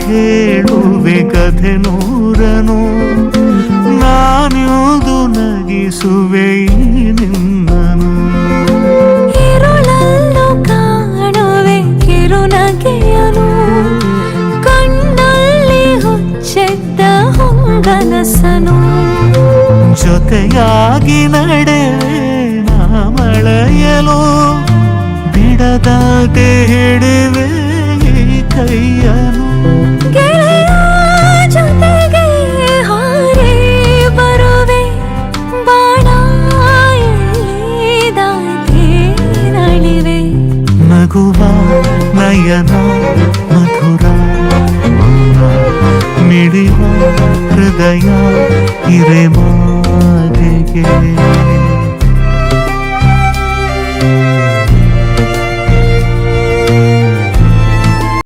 ಹೇಳುವೆ ಕಥೆ ನೂರನು ನಾನ್ಯೋದು ನಗಿಸುವೆ ನಿನ್ನನು ഇരുളಲ್ಲೂ ಕಾಣುವೆ ಕಿರುನಗೆಯನು ಕಣ್ಣಲ್ಲಿ ಹುಚ್ಚೆದ್ದ ಹೊಂಗನಸನು ಜೊತೆಯಾಗಿ ನಡೆವೆ ನಾ ಮಳೆಯಲು ಬಿಡದಾಗೆ ಹಿಡಿವೆ ಈ ಕೈಯನು ಗೆಳೆಯ ಜೊತೆಗೆ ಹಾರಿ ಬರುವೆ ಬಾಣ ದಾಟಿ ನಳಿವೆ ನಗುವ ನಯನ ಮಧುರ ಮಿಡಿವ ಹೃದಯ ಹಿರೆ ಮಾದೆಗೆ